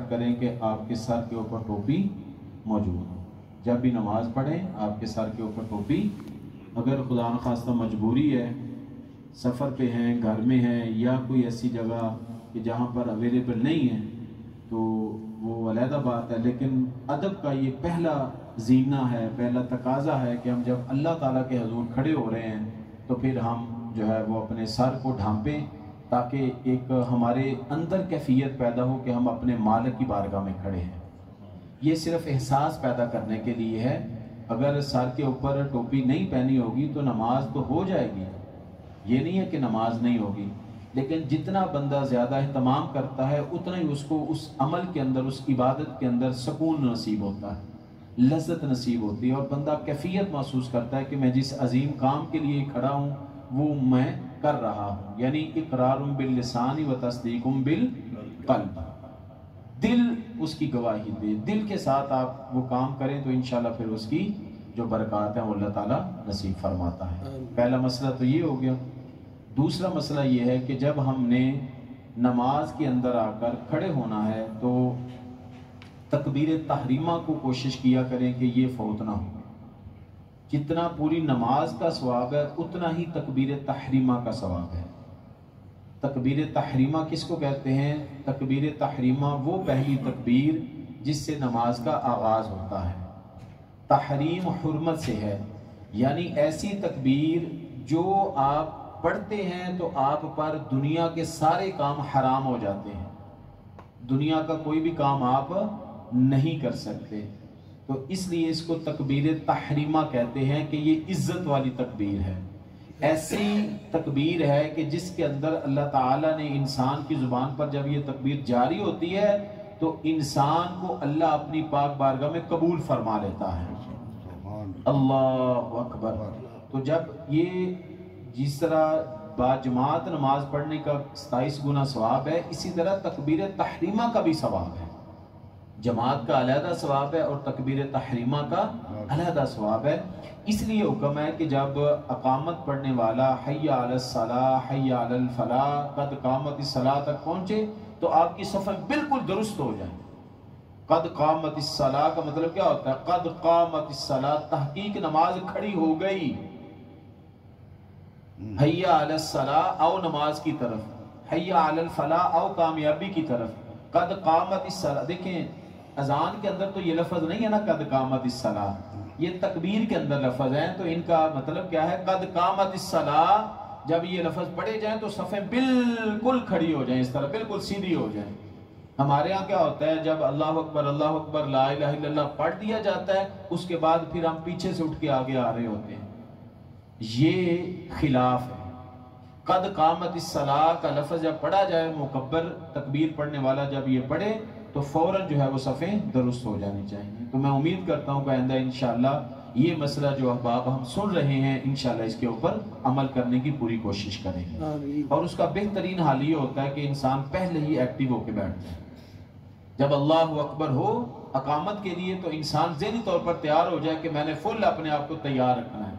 کریں کہ آپ کے سر کے اوپر ٹوپی موجود ہو. جب بھی نماز پڑھیں آپ کے سر کے اوپر ٹوپی. اگر خدا نخواستہ مجبوری ہے، سفر پہ ہیں، گھر میں ہیں، یا کوئی ایسی جگہ کہ جہاں پر اویلیبل نہیں ہے تو وہ علیحدہ بات ہے، لیکن ادب کا یہ پہلا زینہ ہے، پہلا تقاضا ہے کہ ہم جب اللہ تعالیٰ کے حضور کھڑے ہو رہے ہیں تو پھر ہم جو ہے وہ اپنے سر کو ڈھانپیں، تاکہ ایک ہمارے اندر کیفیت پیدا ہو کہ ہم اپنے مالک کی بارگاہ میں کھڑے ہیں. یہ صرف احساس پیدا کرنے کے لیے ہے. اگر سر کے اوپر ٹوپی نہیں پہنی ہوگی تو نماز تو ہو جائے گی، یہ نہیں ہے کہ نماز نہیں ہوگی، لیکن جتنا بندہ زیادہ اہتمام کرتا ہے اتنا ہی اس کو اس عمل کے اندر، اس عبادت کے اندر سکون نصیب ہوتا ہے، لذت نصیب ہوتی ہے، اور بندہ کیفیت محسوس کرتا ہے کہ میں جس عظیم کام کے لیے کھڑا ہوں وہ میں کر رہا ہوں. یعنی اقرار باللسان و تصدیق بالقلب، دل اس کی گواہی دے، دل کے ساتھ آپ وہ کام کریں تو انشاءاللہ پھر اس کی جو برکات ہیں وہ اللہ تعالیٰ نصیب فرماتا ہے. پہلا مسئلہ تو یہ ہو گیا. دوسرا مسئلہ یہ ہے کہ جب ہم نے نماز کے اندر آ کر کھڑے ہونا ہے تو تکبیر تحریمہ کو کوشش کیا کریں کہ یہ فوت نہ ہو. جتنا پوری نماز کا ثواب ہے اتنا ہی تکبیر تحریمہ کا ثواب ہے. تکبیر تحریمہ کس کو کہتے ہیں؟ تکبیر تحریمہ وہ پہلی تکبیر جس سے نماز کا آغاز ہوتا ہے. تحریم حرمت سے ہے، یعنی ایسی تکبیر جو آپ پڑھتے ہیں تو آپ پر دنیا کے سارے کام حرام ہو جاتے ہیں، دنیا کا کوئی بھی کام آپ نہیں کر سکتے. تو اس لیے اس کو تکبیر تحریمہ کہتے ہیں کہ یہ عزت والی تکبیر ہے. ایسی تکبیر ہے کہ جس کے اندر اللہ تعالیٰ نے انسان کی زبان پر جب یہ تکبیر جاری ہوتی ہے تو انسان کو اللہ اپنی پاک بارگاہ میں قبول فرما لیتا ہے. اللہ اکبر. تو جب یہ جس طرح باجماعت نماز پڑھنے کا 27 گنا ثواب ہے، اسی طرح تکبیر تحریمہ کا بھی ثواب ہے. جماعت کا علیحدہ ثواب ہے اور تکبیر تحریمہ کا علیحدہ ثواب ہے. اس لیے حکم ہے کہ جب اقامت پڑھنے والا حی علی الصلاۃ حی علی الفلاح قد قامت الصلاۃ تک پہنچے تو آپ کی صفیں بالکل درست ہو جائیں. قد قامت الصلاۃ کا مطلب کیا ہوتا ہے؟ قد قامت الصلاۃ، تحقیق نماز کھڑی ہو گئی. حی علی الصلاۃ او نماز کی طرف، حی علی الفلاح او کامیابی کی طرف. قد قامت الصلاۃ، دیکھیں اذان کے اندر تو یہ لفظ نہیں ہے نا قد قامت الصلاۃ، یہ تکبیر کے اندر لفظ ہیں. تو ان کا مطلب کیا ہے؟ قد قامت الصلاۃ، جب یہ لفظ پڑھے جائیں تو صفیں بالکل کھڑی ہو جائیں، اس طرح بالکل سیدھی ہو جائیں. ہمارے ہاں کیا ہوتا ہے؟ جب اللہ اکبر لا الہ الا اللہ پڑھ دیا جاتا ہے اس کے بعد پھر ہم پیچھے سے اٹھ کے آگے آ رہے ہوتے ہیں. یہ خلاف ہے. قد قامت الصلاۃ کا لفظ جب پڑھا جائے، مکبر تکبیر پڑھنے والا جب یہ پڑھے تو فوراً جو ہے وہ صفیں درست ہو جانی چاہیے. تو میں امید کرتا ہوں کہ آئندہ انشاءاللہ یہ مسئلہ جو احباب ہم سن رہے ہیں انشاءاللہ اس کے اوپر عمل کرنے کی پوری کوشش کریں گے. اور اس کا بہترین حال یہ ہوتا ہے کہ انسان پہلے ہی ایکٹیو ہو کے بیٹھ جائے. جب اللہ اکبر ہو اقامت کے لیے تو انسان ذہنی طور پر تیار ہو جائے کہ میں نے فل اپنے آپ کو تیار رکھنا ہے،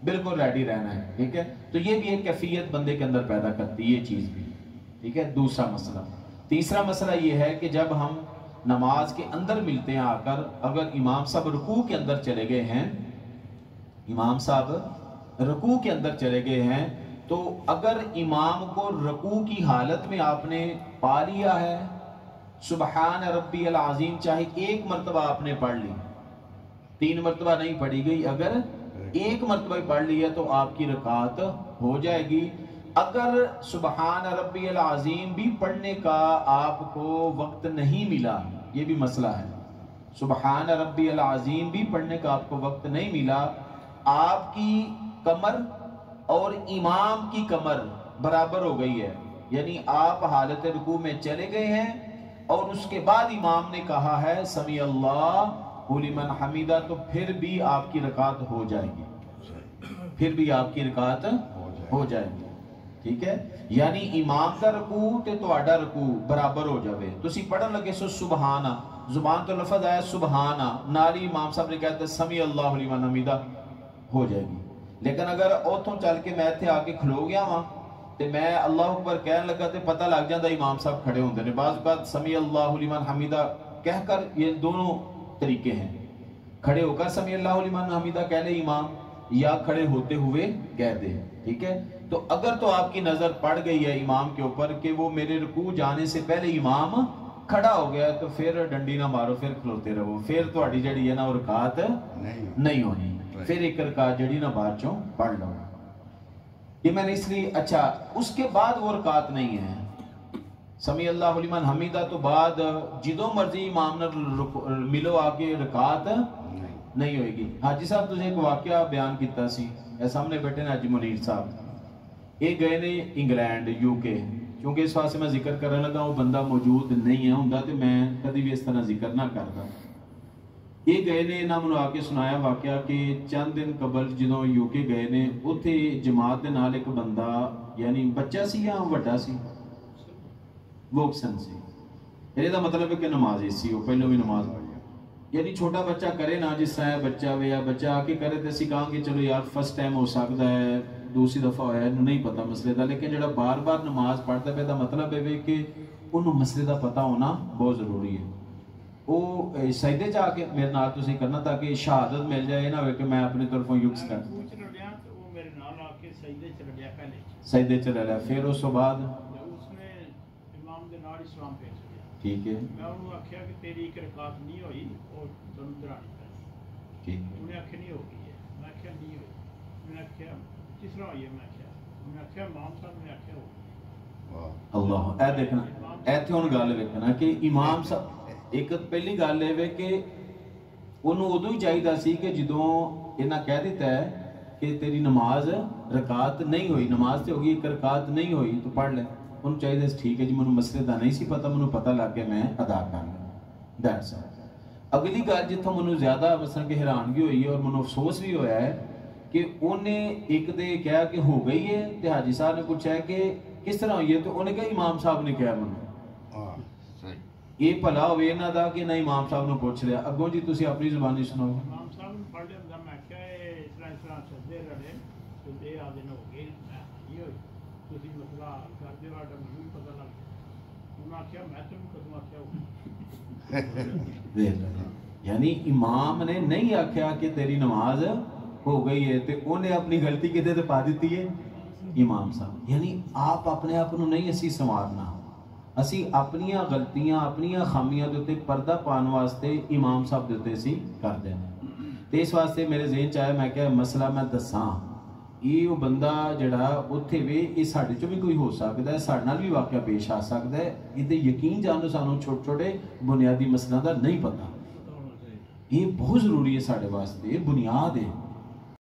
بالکل ریڈی رہنا ہے. ٹھیک ہے، تو یہ بھی ایک کیفیت بندے کے اندر پیدا کرتی ہے یہ چیز بھی. ٹھیک ہے، دوسرا مسئلہ. تیسرا مسئلہ یہ ہے کہ جب ہم نماز کے اندر ملتے ہیں آ کر، اگر امام صاحب رکوع کے اندر چلے گئے ہیں، امام صاحب رکوع کے اندر چلے گئے ہیں، تو اگر امام کو رکوع کی حالت میں آپ نے پا لیا ہے، سبحان ربی العظیم چاہے ایک مرتبہ آپ نے پڑھ لی، 3 مرتبہ نہیں پڑھی گئی، اگر ایک مرتبہ پڑھ لیا تو آپ کی رکعت ہو جائے گی. اگر سبحان ربی العظیم بھی پڑھنے کا آپ کو وقت نہیں ملا، یہ بھی مسئلہ ہے، سبحان ربی العظیم بھی پڑھنے کا آپ کو وقت نہیں ملا، آپ کی کمر اور امام کی کمر برابر ہو گئی ہے، یعنی آپ حالت رکوع میں چلے گئے ہیں اور اس کے بعد امام نے کہا ہے سمیع اللہ لمن حمیدہ، تو پھر بھی آپ کی رکعت ہو جائے گی، پھر بھی آپ کی رکعت ہو جائے گی. ٹھیک ہے، یعنی امام کا رکوع تے تہاڈا رکوع برابر ہو جاوے. تسی پڑھن لگے سو سبحانہ، زبان تو لفظ آیا سبحانہ، نالی امام صاحب نے کہتے سمیع اللہ لمن حمیدہ، ہو جائے گی. لیکن اگر اوتھوں چل کے میں ایتھے آ کے کھلو گیا وہاں تے میں اللہ اکبر کہنے لگا تے پتہ لگ جاتا امام صاحب کھڑے ہوندے نے. بعض اوقات سمیع اللہ لمن حمیدہ کہہ کر، یہ دونوں طریقے ہیں، کھڑے ہو کر سمیع اللہ لمن حمیدہ کہہ لے امام، یا کھڑے ہوتے ہوئے کہہ دے. ٹھیک ہے، تو اگر تو آپ کی نظر پڑ گئی ہے امام کے اوپر کہ وہ میرے رکوع جانے سے پہلے امام کھڑا ہو گیا، تو پھر ڈنڈی نہ مارو، پھر کھلوتے رہو، پھر تہاڈی جڑی ہے نا وہ رکعت نہیں ہونی، پھر ایک رکعت جڑی نا بعد چوں پڑھ لو. یہ میں نے اس لیے اچھا اس کے بعد وہ رکعت نہیں ہے سمیع اللہ لمن حمیدہ تو بعد جدوں مرضی امام نے ملو آ کے رکعت نہیں ہوئے گی. حاجی صاحب تجھے ایک واقعہ بیان کیتا سی، اے سامنے بیٹھے نے حاجی منیر صاحب، یہ گئے نے انگلینڈ یو کے، کیونکہ اس واسطے میں ذکر کرنے لگا وہ بندہ موجود نہیں ہے ہوندا تو میں کبھی بھی اس طرح ذکر نہ کرتا. یہ گئے نے انہاں منو آ کے سنایا واقعہ کہ چند دن قبل جدوں یو کے گئے نے، اتھے جماعت دے نال ایک بندہ یعنی بچہ سی یا وڈا سی، ووکسن سی، یہ دا مطلب ہے کہ نمازی سی، وہ پہلو بھی نماز پڑھی، یعنی چھوٹا بچہ کرے نا جس طرح بچہ وے یا بچہ آ کے کرے تو اسی کہاں کہ چلو یار فرسٹ ٹائم ہو سکتا ہے، دوسری دفعہ ہوا ہے، انہوں نہیں پتا مسئلے دا، لیکن جڑا بار بار نماز پڑھتا پہ دا مطلب ہے کہ انہوں مسئلے دا پتہ ہونا بہت ضروری ہے. وہ سجدے جا کے میرے نال تسی کرنا تاکہ شہادت مل جائے نہ ہوئے کہ میں اپنی طرفوں یکس کر سجدے چلا لیا، پھر اس بعد ٹھیک ہے میں انہوں آکھیا کہ تیری ایک رکعت نہیں ہوئی اور تنوں درانی پڑی، انہیں آکھیا نہیں ہو گئی ہے، میں آکھیا نہیں ہوئی، میں آکھیا کس طرح ہوئی ہے، میں آکھیا امام صاحب نے آکھیا ہو. اللہ اے دیکھنا ایتھے ہن گل ویکھنا کہ امام صاحب ایک پہلی گل ہے کہ انہوں ادو ہی چاہیے سی کہ جدوں انہاں کہہ دیتا ہے کہ تیری نماز رکعت نہیں ہوئی، نماز تے ہوگی ایک رکعت نہیں ہوئی تو پڑھ لے، انہوں چاہیے ٹھیک ہے جی منو مسئلے دا نہیں سی پتہ، منو پتہ لگ گیا میں ادا کر لوں. That's all. اگلی گل جتوں منو زیادہ مثلا کہ حیرانگی ہوئی ہے اور منو افسوس بھی ہویا ہے کہ انہیں ایک دے کہا کہ ہو گئی ہے، تے حاجی صاحب نے پوچھا ہے کہ کس طرح ہوئی ہے، تو انہیں کہا امام صاحب نے کہا منو. یہ بھلا ہوئے انہاں دا کہ نہ امام صاحب نے پوچھ لیا. اگوں جی تسی اپنی زبانی سناؤ. امام صاحب نے پڑھ لیا، میں کہا اس طرح سجدے رڑے تو دے آ دن ہو گئے، یہ ہوئی تسی مسئلہ کر دے واٹا مجھے پتہ لگ گیا، انہوں نے کہا میں تم قدم آکھیا ہو. یعنی امام نے نہیں آکھیا کہ تیری نماز ہو گئی ہے تے انہیں اپنی غلطی کدے تے پا دیتی ہے امام صاحب. یعنی آپ اپنے آپ کو نہیں اسی سنوارنا، اسی اپنیاں غلطیاں اپنیاں خامیاں دے تے پردہ پان واسطے امام صاحب دے تے سی کر دینا. تے اس واسطے میرے ذہن چ آیا میں کہ مسئلہ میں دساں، یہ وہ بندہ جڑا اتھے وے یہ ساڈے چوں بھی کوئی ہو سکتا ہے، ساڈے نال بھی واقعہ پیش آ سکتا ہے. یہ یقین جانو سانو چھوٹے چھوٹے بنیادی مسئلہ دا نہیں پتہ، یہ بہت ضروری ہے ساڈے واسطے، یہ بنیاد ہے.